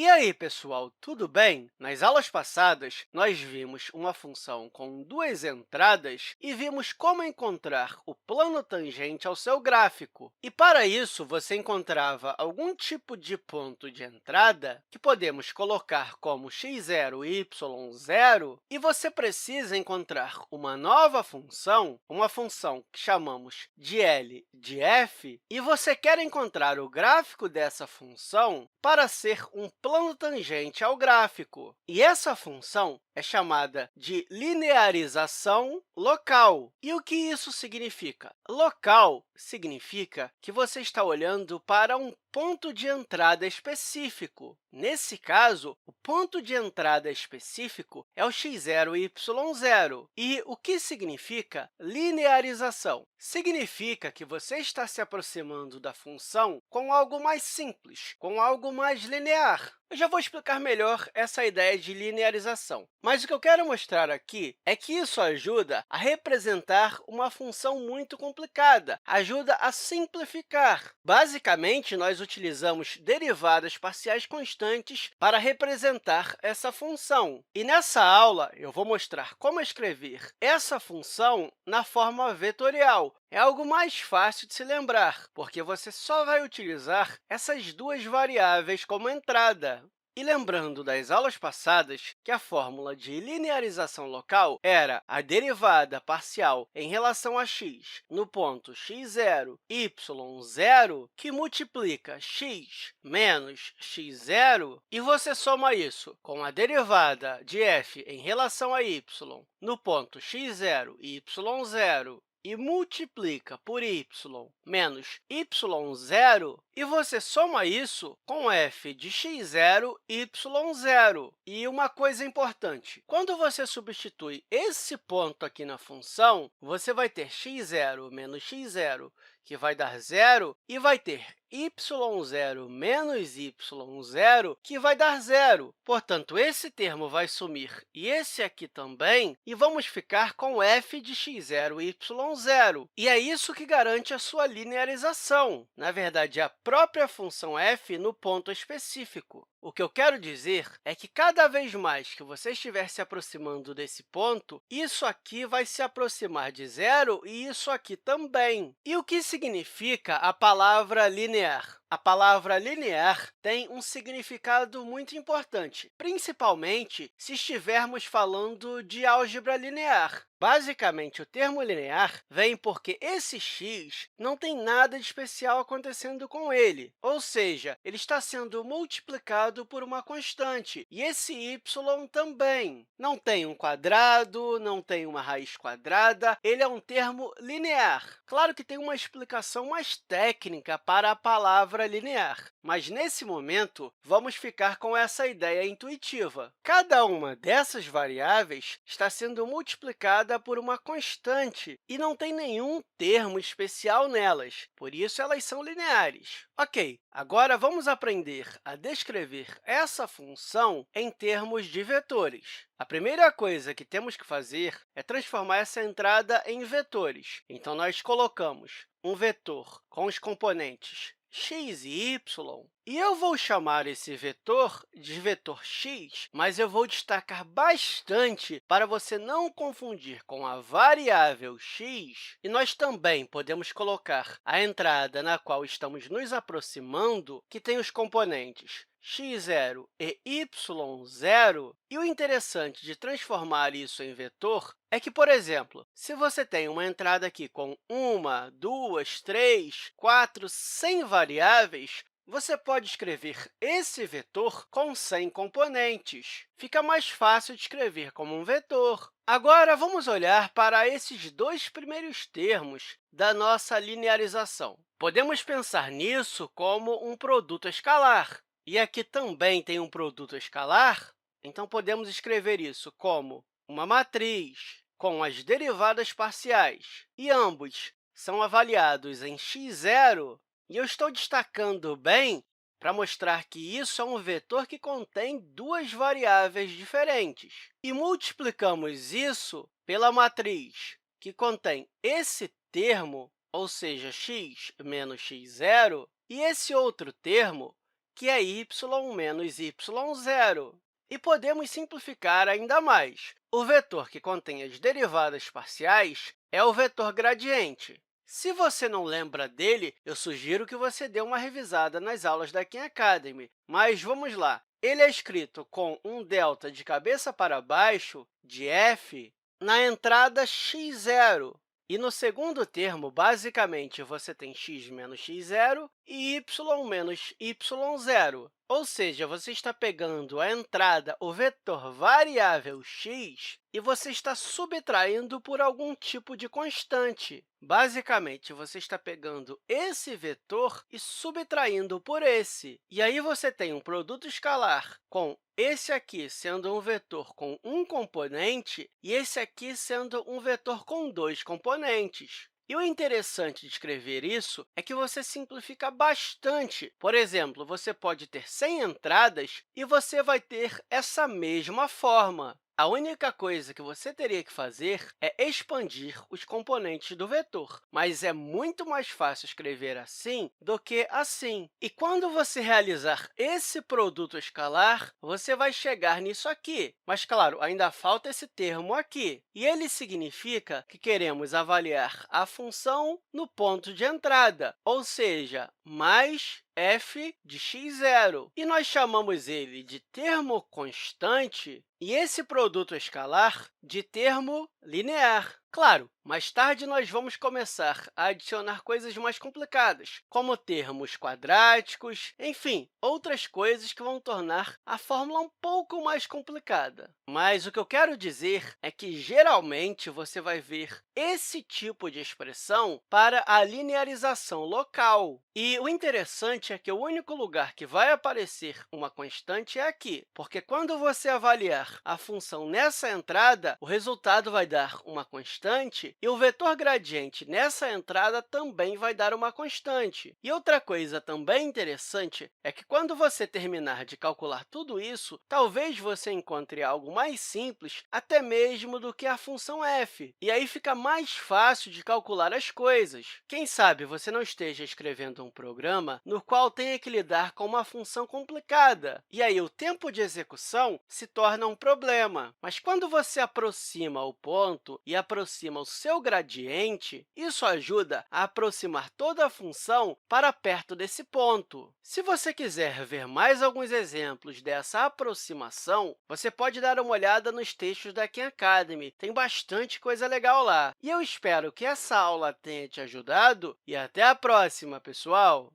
E aí, pessoal, tudo bem? Nas aulas passadas, nós vimos uma função com duas entradas e vimos como encontrar o plano tangente ao seu gráfico. E, para isso, você encontrava algum tipo de ponto de entrada que podemos colocar como x0 e y0, e você precisa encontrar uma nova função, uma função que chamamos de L de f, e você quer encontrar o gráfico dessa função para ser um plano tangente ao gráfico. E essa função é chamada de linearização local. E o que isso significa? Local significa que você está olhando para um ponto de entrada específico. Nesse caso, o ponto de entrada específico é o x0 e y0. E o que significa linearização? Significa que você está se aproximando da função com algo mais simples, com algo mais linear. Eu já vou explicar melhor essa ideia de linearização, mas o que eu quero mostrar aqui é que isso ajuda a representar uma função muito complicada, ajuda a simplificar. Basicamente, nós utilizamos derivadas parciais constantes para representar essa função. E nessa aula, eu vou mostrar como escrever essa função na forma vetorial. É algo mais fácil de se lembrar, porque você só vai utilizar essas duas variáveis como entrada. E lembrando das aulas passadas que a fórmula de linearização local era a derivada parcial em relação a x no ponto x0, y0, que multiplica x menos x0, e você soma isso com a derivada de f em relação a y no ponto x0 e y0, e multiplica por y menos y0, e você soma isso com f de x0 e y0. E uma coisa importante, quando você substitui esse ponto aqui na função, você vai ter x0 menos x0, que vai dar zero, e vai ter y0 menos y0, que vai dar zero. Portanto, esse termo vai sumir e esse aqui também, e vamos ficar com f de x0 e y0. E é isso que garante a sua linearização. Na verdade, é a própria função f no ponto específico. O que eu quero dizer é que cada vez mais que você estiver se aproximando desse ponto, isso aqui vai se aproximar de zero e isso aqui também. E o que significa a palavra linear? A palavra linear tem um significado muito importante, principalmente se estivermos falando de álgebra linear. Basicamente, o termo linear vem porque esse x não tem nada de especial acontecendo com ele, ou seja, ele está sendo multiplicado por uma constante, e esse y também. Não tem um quadrado, não tem uma raiz quadrada, ele é um termo linear. Claro que tem uma explicação mais técnica para a palavra linear, mas, nesse momento, vamos ficar com essa ideia intuitiva. Cada uma dessas variáveis está sendo multiplicada por uma constante e não tem nenhum termo especial nelas, por isso elas são lineares. Ok, agora vamos aprender a descrever essa função em termos de vetores. A primeira coisa que temos que fazer é transformar essa entrada em vetores. Então, nós colocamos um vetor com os componentes x e y, e eu vou chamar esse vetor de vetor x, mas eu vou destacar bastante para você não confundir com a variável x. E nós também podemos colocar a entrada na qual estamos nos aproximando, que tem os componentes x0 e y0. E o interessante de transformar isso em vetor é que, por exemplo, se você tem uma entrada aqui com uma, duas, três, quatro, 100 variáveis, você pode escrever esse vetor com 100 componentes. Fica mais fácil de escrever como um vetor. Agora, vamos olhar para esses dois primeiros termos da nossa linearização. Podemos pensar nisso como um produto escalar. E aqui também tem um produto escalar, então podemos escrever isso como uma matriz com as derivadas parciais, e ambos são avaliados em x0, e eu estou destacando bem para mostrar que isso é um vetor que contém duas variáveis diferentes. E multiplicamos isso pela matriz que contém esse termo, ou seja, x menos x0, e esse outro termo, que é y menos y0. E podemos simplificar ainda mais. O vetor que contém as derivadas parciais é o vetor gradiente. Se você não lembra dele, eu sugiro que você dê uma revisada nas aulas da Khan Academy. Mas vamos lá. Ele é escrito com um delta de cabeça para baixo de f na entrada x0. E no segundo termo, basicamente, você tem x menos x0 e y menos y0. Ou seja, você está pegando a entrada, o vetor variável x, e você está subtraindo por algum tipo de constante. Basicamente, você está pegando esse vetor e subtraindo por esse. E aí você tem um produto escalar com esse aqui sendo um vetor com um componente e esse aqui sendo um vetor com dois componentes. E o interessante de escrever isso é que você simplifica bastante. Por exemplo, você pode ter 100 entradas e você vai ter essa mesma forma. A única coisa que você teria que fazer é expandir os componentes do vetor, mas é muito mais fácil escrever assim do que assim. E quando você realizar esse produto escalar, você vai chegar nisso aqui. Mas, claro, ainda falta esse termo aqui. E ele significa que queremos avaliar a função no ponto de entrada, ou seja, mais f de x0. E nós chamamos ele de termo constante e esse produto escalar de termo linear. Claro, mais tarde nós vamos começar a adicionar coisas mais complicadas, como termos quadráticos, enfim, outras coisas que vão tornar a fórmula um pouco mais complicada. Mas o que eu quero dizer é que, geralmente, você vai ver esse tipo de expressão para a linearização local. E o interessante é que o único lugar que vai aparecer uma constante é aqui, porque quando você avaliar a função nessa entrada, o resultado vai dar uma constante e o vetor gradiente nessa entrada também vai dar uma constante. E outra coisa também interessante é que, quando você terminar de calcular tudo isso, talvez você encontre algo mais simples até mesmo do que a função f. E aí fica mais fácil de calcular as coisas. Quem sabe você não esteja escrevendo um programa no qual tenha que lidar com uma função complicada. E aí o tempo de execução se torna um problema. Mas quando você aproxima o ponto e aproxima o seu gradiente, isso ajuda a aproximar toda a função para perto desse ponto. Se você quiser ver mais alguns exemplos dessa aproximação, você pode dar uma olhada nos textos da Khan Academy. Tem bastante coisa legal lá. E eu espero que essa aula tenha te ajudado e até a próxima, pessoal!